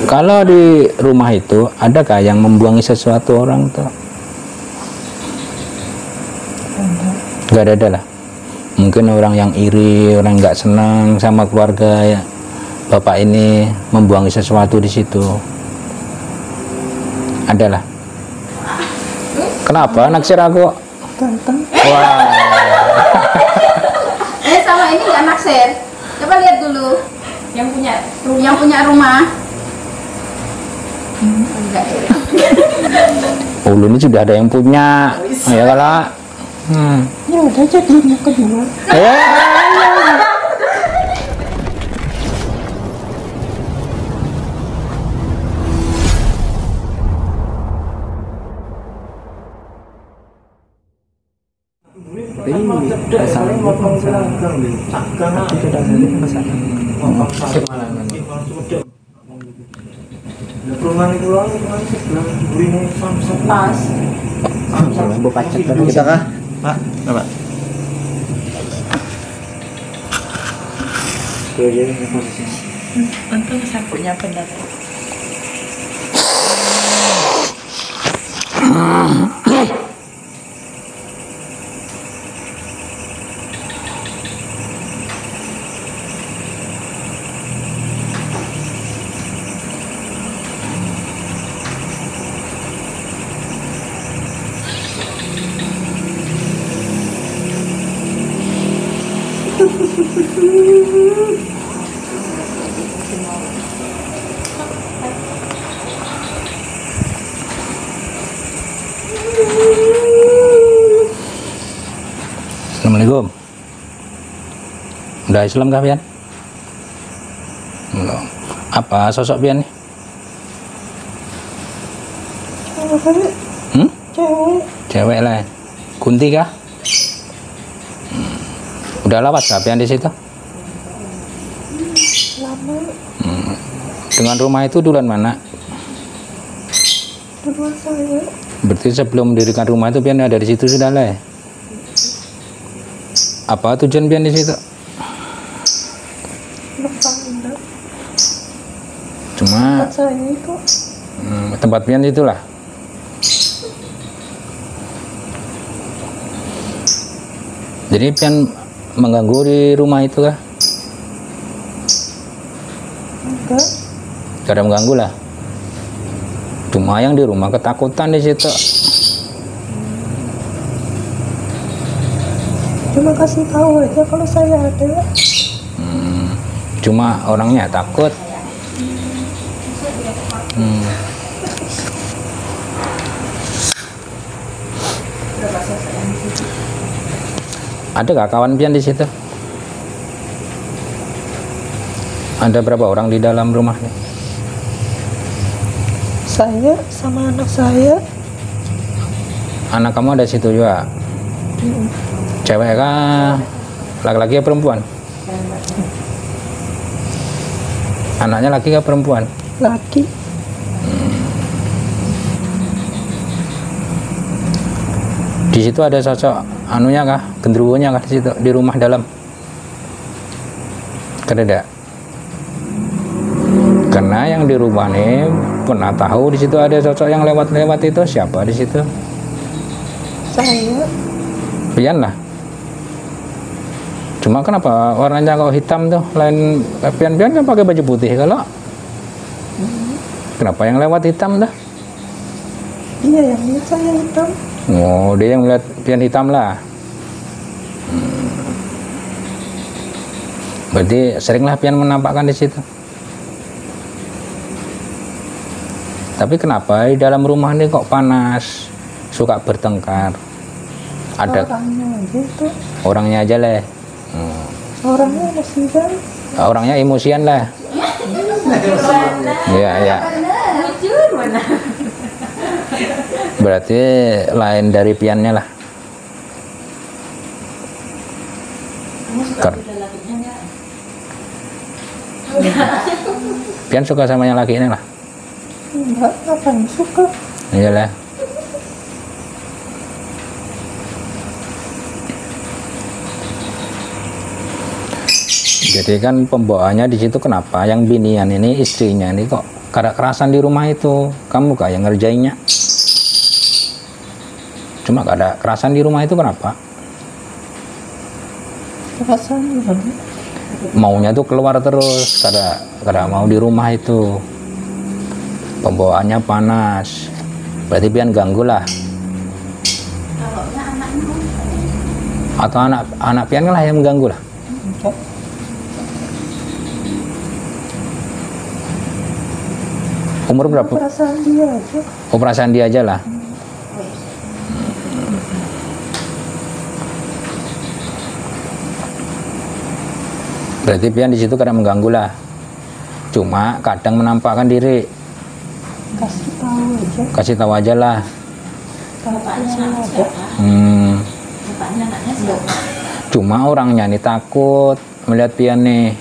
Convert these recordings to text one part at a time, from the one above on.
Kalau di rumah itu adakah yang membuangi sesuatu orang tuh? Nggak ada lah. Mungkin orang yang iri, orang nggak senang sama keluarga ya, bapak ini membuangi sesuatu di situ. Adalah. Kenapa naksir aku? Ganteng. Wah. Sama ini nggak naksir. Coba lihat dulu. Yang punya rumah. Enggak. Ulu ini sudah ada yang punya. Ya kalau. Ya udah jadi yang kedua. Pas. Kita kah? Pak, Pak. Untung saya punya pendapat. Assalamualaikum. Udah Islam kah Pian? Belum. Apa sosok Pian nih? Cewek. Cewek lah. Kunti kah? Udah lawat kah Pian di situ? Lama. Dengan rumah itu duluan mana? Rumah saya. Berarti sebelum mendirikan rumah itu Pian ada di situ sudah lah. Apa tujuan Pian di situ? Lupa indah. Cuma Tempat saya itu. tempat Pian itulah. Jadi Pian mengganggu di rumah itu kah? Enggak. Gak ada mengganggu lah. Cuma yang di rumah ketakutan di situ. Cuma kasih tahu aja kalau saya ada. Cuma orangnya takut. Ada gak kawan Pian di situ? Ada berapa orang di dalam rumahnya? Saya sama anak saya. Anak kamu ada di situ juga? Cewek kah? Laki-laki atau perempuan? Anaknya laki atau perempuan? Laki. Di situ ada sosok anunya kah? Genderuwonya kah di situ di rumah dalam? Ada. Karena yang di rumah nih pernah tahu di situ ada sosok yang lewat-lewat itu siapa di situ? Saya. Pian lah. Cuma kenapa warnanya kok hitam tuh? Lain Pian kan pakai baju putih kalau. Kenapa yang lewat hitam dah? Iya, yang lihat saya hitam. Oh, dia yang melihat Pian hitam lah. Berarti seringlah Pian menampakkan di situ. Tapi kenapa di dalam rumah ini kok panas, suka bertengkar? Ada Orangnya aja itu. orangnya aja lah. Orangnya masih kan. Orangnya emosian lah. Iya, iya. Berarti lain dari Piannya lah. Pian suka sama yang laki ini lah. Enggak, ngapain suka. Iyalah. Jadi kan pembawaannya di situ kenapa yang binian ini istrinya ini kok Gak ada kerasan di rumah itu, kamu gak yang ngerjainnya. Cuma gak ada kerasan di rumah itu, kenapa? Perasaan juga. Maunya tuh keluar terus, kada mau di rumah itu. Pembawaannya panas, berarti pian ganggu lah. Kalau anaknya Atau anak pian lah yang mengganggu lah. Enggak. Umur berapa? Perasaan dia aja. Oh, perasaan dia aja lah. Berarti pian di situ kadang mengganggu lah. Cuma kadang menampakkan diri. Kasih tahu aja. Kasih tahu aja lah. bapaknya Saya anak ada. siapa? Bapaknya anaknya siapa? Cuma orangnya nih takut melihat pian nih.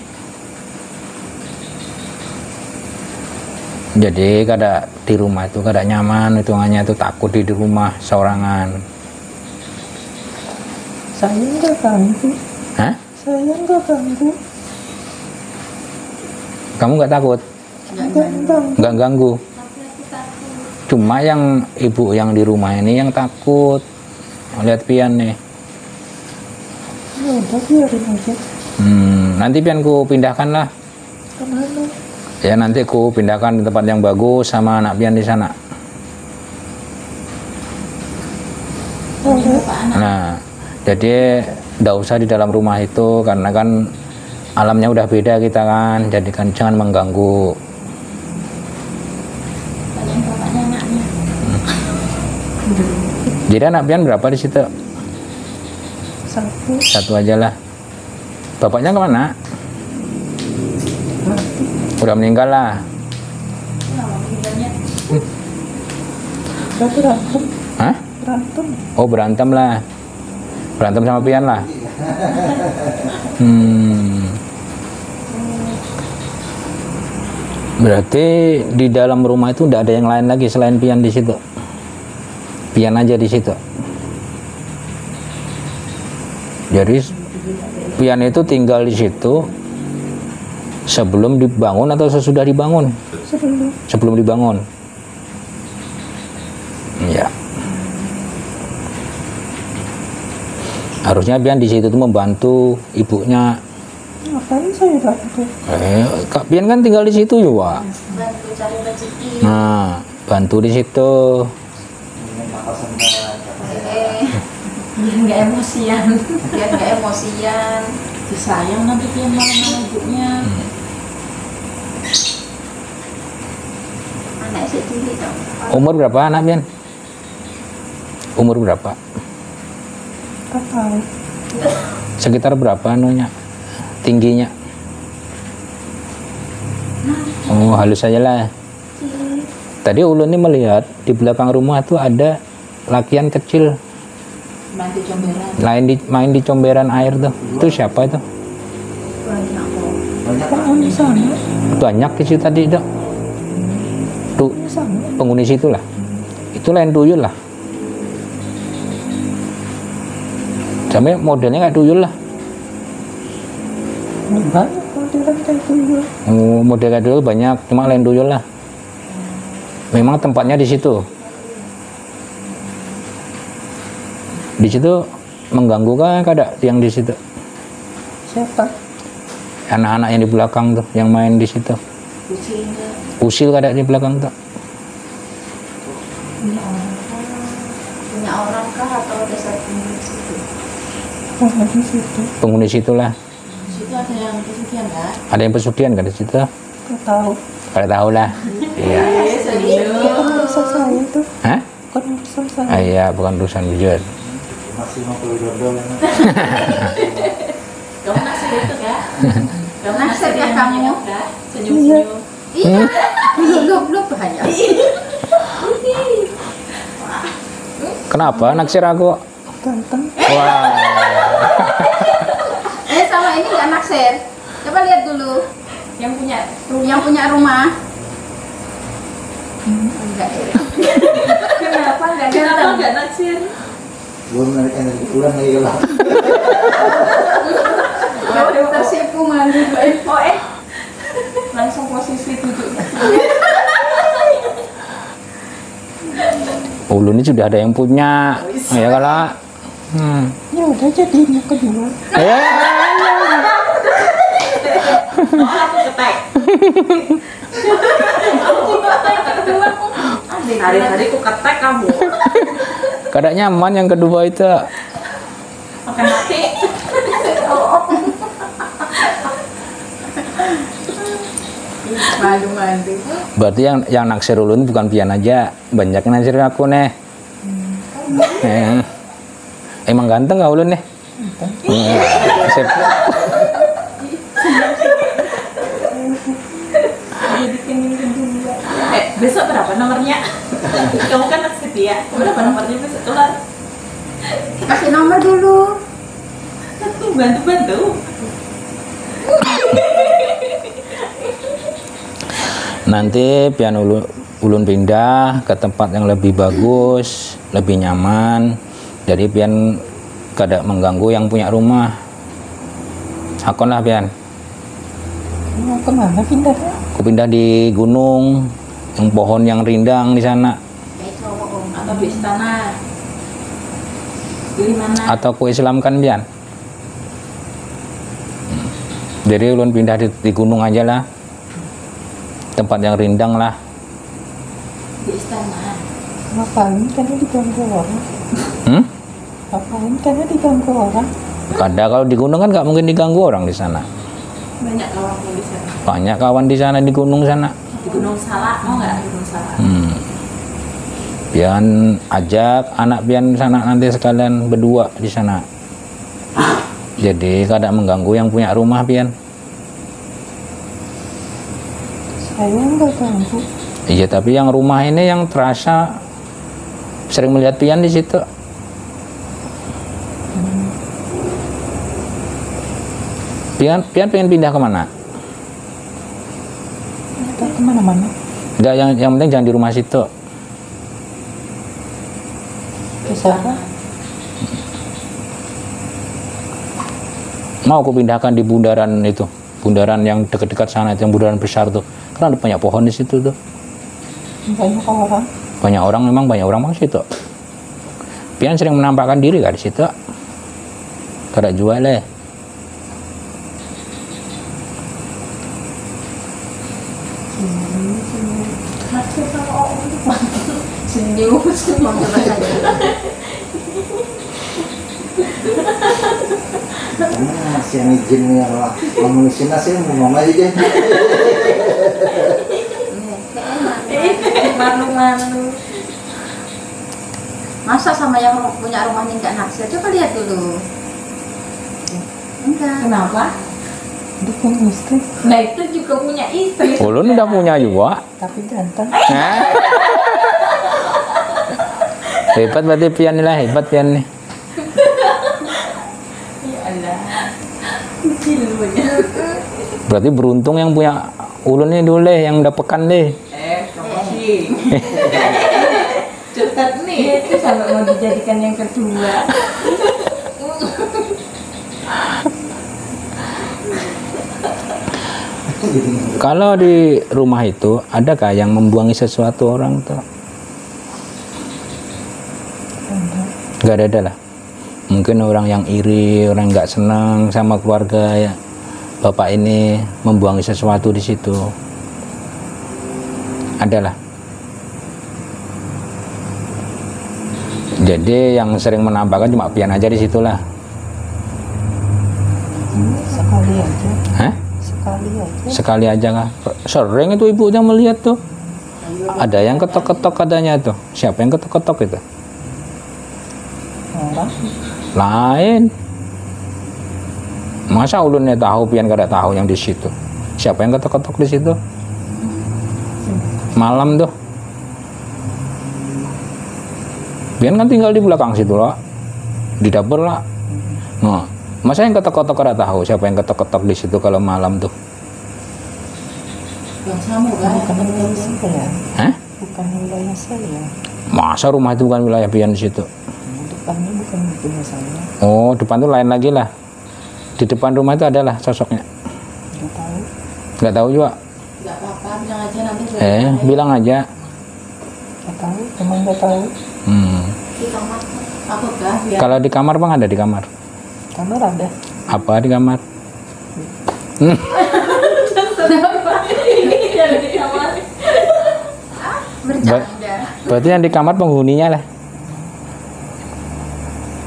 Jadi kada di rumah itu kada nyaman, hitungannya itu takut di rumah seorangan. Saya enggak ganggu. Hah? Saya enggak ganggu. Kamu nggak takut? Enggak ganggu. Nggak ganggu? Tapi aku takut. Cuma yang ibu yang di rumah ini yang takut melihat pian nih. Ya udah biarin aja. Nanti pian ku pindahkan lah. Kemana? Ya nanti ku pindahkan di tempat yang bagus sama anak pian di sana. Boleh. Bapak anak. Nah, jadi ndak usah di dalam rumah itu karena kan alamnya udah beda kita kan. Jadi kan jangan mengganggu. Banyak bapaknya anaknya. Jadi anak pian berapa di situ? Satu. Satu aja lah. Bapaknya kemana? Mati. Udah meninggal lah. Kenapa meninggalnya? Udah berantem. Hah? Berantem. Oh berantem lah. Berantem sama pian lah. Berarti di dalam rumah itu tidak ada yang lain lagi selain pian di situ. Pian aja di situ. Jadi pian itu tinggal di situ sebelum dibangun atau sesudah dibangun? Sebelum. Sebelum dibangun. Ya. Harusnya pian di situ tuh membantu ibunya. Ngapain saya bantu? Kak pian kan tinggal di situ juga. Bantu cari rezeki. Nah, bantu di situ. Biar nggak emosian. Biar nggak emosian. Disayang nanti dia malam-malam ibunya. Anak si cilik dong. Umur berapa anak pian? Umur berapa? Tak tahu. Sekitar berapa anunya? Tingginya? Oh, halus saja lah. Tadi ulun ini melihat di belakang rumah tuh ada lakian kecil Bantu comberan. main di comberan air tuh. Itu siapa itu? Banyak kok. Penghuni sana. Banyak di situ tadi itu. Tuh, Penghuni sana. penghuni situ lah. Itu lain tuyul lah. Sampai modelnya kayak tuyul lah. Banyak modelan kayak tuyul. Oh, model kayak tuyul banyak, cuma lain tuyul lah. Memang tempatnya di situ. Di situ mengganggu kan kada yang di situ. Siapa? Anak-anak yang di belakang tuh yang main di situ. Kucingnya. Usil kada di belakang tuh. Punya orang kah atau desa penghuni situ? Penghuni situ. Penghuni situ lah. Di situ ada yang kesucian kan? Ada yang pesugihan kan di situ? Tak tahu. Kada tahu lah. Iya. Bukan urusan saya itu. Hah? Bukan urusan saya. Ah, iya, bukan urusan bujur. Masih mau perlu dodol. Kamu naksir itu kah? Kamu naksir kah kamu? Iya. Senyum-senyum. Iya. Belum bahaya. Kenapa naksir aku? Ganteng. Wah. Sama ini nggak naksir. Coba lihat dulu. Yang punya rumah. Enggak. Kenapa enggak naksir? Belum narik energi pulang lagi gelap. Tersipu malu. Langsung posisi duduk. Ulun ini sudah ada yang punya. Ya kalau Ya udah jadi yang kedua. ya Oh, aku ketek. Aku ketek kedua. Hari-hari ku ketek kamu. kada nyaman yang kedua itu. Makan nasi. Malu-malu. Berarti yang naksir ulun bukan pian aja, banyak yang naksir aku nih. Emang ganteng gak ulun nih? Sip. Besok berapa nomornya? Kamu kan anak setia. Berapa nomornya besok keluar? Kasih nomor dulu. Bantu-bantu. Nanti pian ulun pindah ke tempat yang lebih bagus, lebih nyaman. Jadi pian kada mengganggu yang punya rumah. Hakon lah pian. Mau kemana pindahnya? Aku pindah di gunung, yang pohon yang rindang di sana. Atau di istana. Di mana? Atau ku Islamkan pian. Jadi ulun pindah di gunung aja lah. Tempat yang rindang lah. Di istana. Ngapain? Karena diganggu orang. Ngapain? Karena diganggu orang. Kada kalau di gunung kan nggak mungkin diganggu orang di sana. Banyak kawanku di sana. Banyak kawan di sana di gunung sana. Di Gunung Salak, mau nggak di Gunung Salak? Pian ajak anak pian sana nanti sekalian berdua di sana. Jadi kada mengganggu yang punya rumah pian. Saya nggak ganggu. Iya tapi yang rumah ini yang terasa sering melihat pian di situ. Pian pengen pindah kemana? Kita kemana-mana. Enggak, yang penting jangan di rumah situ. Bisa. Mau aku pindahkan di bundaran itu, bundaran yang dekat-dekat sana, itu yang bundaran besar tuh. Karena ada banyak pohon di situ tuh. Banyak orang. Banyak orang, memang banyak orang di situ. Pian sering menampakkan diri kan di situ. Kada jual deh. Senyum, senyum. Karena si yang izin yang menulisin nasi mau ngomong aja. Malu-malu. Masa sama yang punya rumahnya nggak naksir? Coba lihat dulu. Enggak. Kenapa? Dia punya istri. Nah itu juga punya istri. Ulun udah punya juga. Tapi ganteng. Hah? Hebat berarti pian lah, hebat pian nih. Ya Allah. Kecilnya. Berarti beruntung yang punya ulun ini dulu deh, yang udah pekan deh. Promosi. Curhat nih. Itu sampai mau dijadikan yang kedua. Kalau di rumah itu adakah yang membuangi sesuatu orang tuh? Gak ada lah. Mungkin orang yang iri, orang nggak senang sama keluarga ya, bapak ini membuangi sesuatu di situ. Adalah. Jadi yang sering menampakkan cuma pian aja di situlah. Sekali aja. Hah? Sekali aja. Sekali aja kah? Sering itu ibunya melihat tuh. Ada yang ketok-ketok katanya tuh. Siapa yang ketok-ketok itu? Orang. Lain. Masa ulunnya tahu pian kada tahu yang di situ? Siapa yang ketok-ketok di situ? Malam tuh. Pian kan tinggal di belakang situ lah. Di dapur lah. Nah, masa yang ketok-ketok kada tahu siapa yang ketok-ketok di situ kalau malam tuh? Yang sama kan? Bukan wilayah saya. Hah? Bukan wilayah saya. Masa rumah itu bukan wilayah pian di situ? Depannya bukan wilayah saya. Oh, depan tuh lain lagi lah. Di depan rumah itu adalah sosoknya. Nggak tahu. Nggak tahu juga. Nggak apa-apa, bilang aja nanti. Bilang aja. Nggak tahu. Emang nggak tahu. Di kamar. Aku dah biar Kalau di kamar bang, ada di kamar. Kamar ada. Apa di kamar? ini ada di kamar. Bercanda. Berarti yang di kamar penghuninya lah.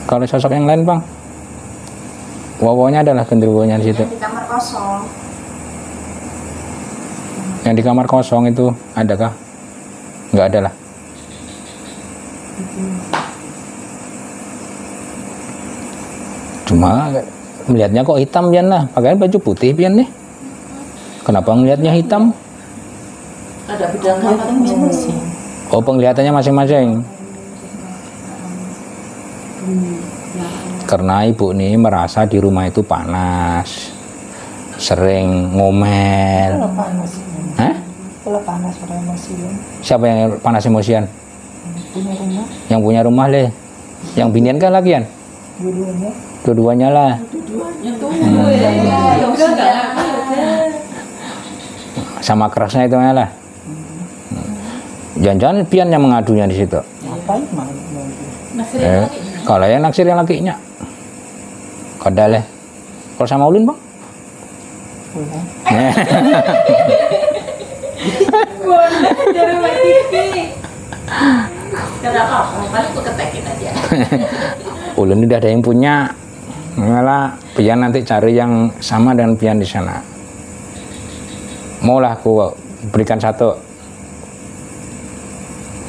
Kalau sosok yang lain bang, wawanya adalah genderuwonya di situ. Yang di kamar kosong. Yang di kamar kosong itu adakah? Nggak ada lah. Cuma melihatnya kok hitam pian lah, pakai baju putih pian nih. Kenapa ngelihatnya hitam? Ada bidang Kamar kamar masing-masing. Oh, penglihatannya masing-masing. Karena ibu nih merasa di rumah itu panas, sering ngomel. Kalau panas. Hah? Kalau panas orang emosian. Siapa yang panas emosian? Punya rumah. Yang punya rumah le. Yang binian kan lakian? Dua-duanya. Dua-duanya lah. Dua-duanya tuh. Ya udah enggak apa-apa. Sama kerasnya itu lah. Jangan-jangan pian yang mengadunya di situ. Ngapain mau? Masih Eh, kalau yang naksir yang lakinya, kadal kalau sama ulun bang? Punya. dari Mbak TV. Gak ada apa-apa, paling aku ketekin aja. Ulun udah ada yang punya, malah pian nanti cari yang sama dengan pian di sana. Maulah aku berikan satu.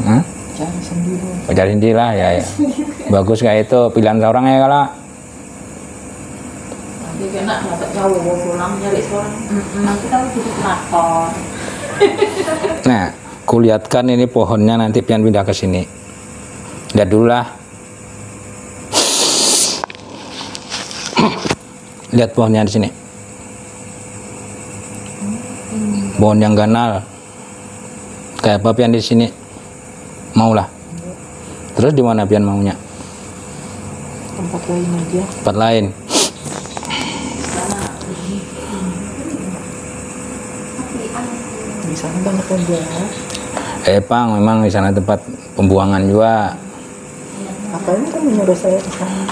Hah? Cari sendiri. Oh, cari sendiri lah ya, ya. Bagus kayak itu pilihan seorang ya kalau. Nanti kena dapat jauh mau pulang nyari seorang. Nanti kamu jadi pelakon. Nah, kulihatkan ini pohonnya nanti pian pindah ke sini. Lihat dulu lah. Lihat pohonnya di sini. Pohon yang ganal. Kayak apa pian di sini? Maulah. Terus di mana pian maunya? Tempat lain aja. Tempat lain. Di sana banyak penjara. Pang, memang di sana tempat pembuangan juga. Apalagi kan menyuruh saya ke sana.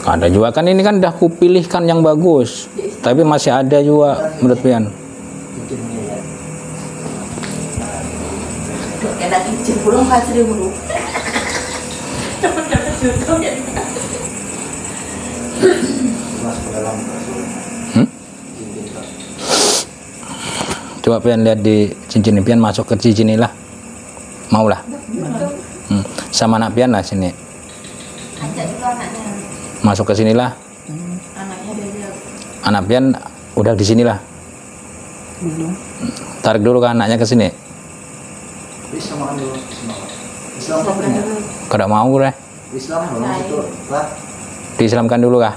Ada juga kan ini kan udah kupilihkan yang bagus. Tapi masih ada juga menurut pian. Kena izin pulang kasih dulu. Dapat jodoh ya. Masuk ke dalam. Coba pian lihat di cincin ini, pian masuk ke cincin ini lah. Maulah. Sama anak pian lah sini. Ajak dulu anaknya. Masuk ke sinilah. Anaknya diajak. Anak pian udah di sinilah. Belum. Tarik dulu ke anaknya ke sini. Islam makan dulu. Islam punya. Kada mau deh. Islam belum itu lah. Diislamkan dulu kah?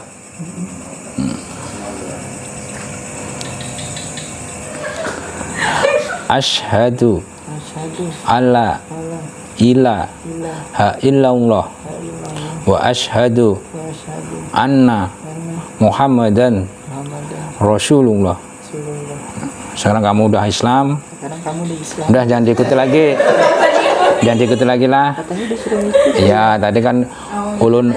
Asyhadu Asyhadu alla alla ilaha ilaha illallah illallah wa asyhadu wa asyhadu anna anna Muhammadan Muhammadan Rasulullah. Rasulullah. Sekarang kamu udah Islam, Sekarang kamu di Islam. udah jangan diikuti lagi. Jangan diikuti lagi lah. Katanya disuruh ikut. Ya, tadi kan ulun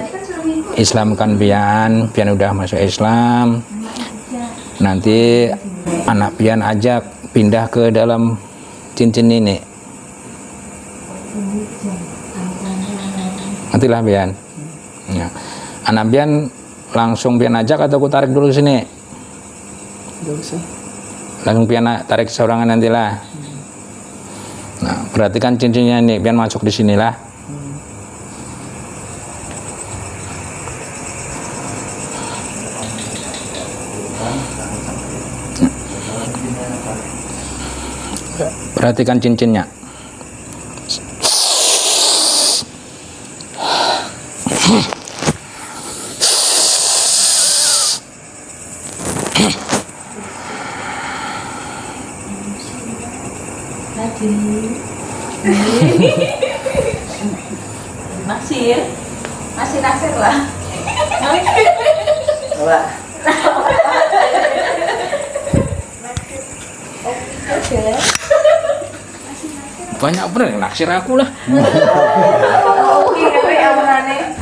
Islam kan pian udah masuk Islam. Nanti anak pian ajak pindah ke dalam cincin ini. Nantilah pian. Ya. Anak pian langsung pian ajak atau aku tarik dulu ke sini? Gak usah. Langsung pian tarik seorangan nantilah. Nah, perhatikan cincinnya ini, pian masuk di sinilah. Perhatikan cincinnya. Naksir. Masih naksir lah. Coba. Banyak bener yang naksir aku lah. Oke, ya mulane.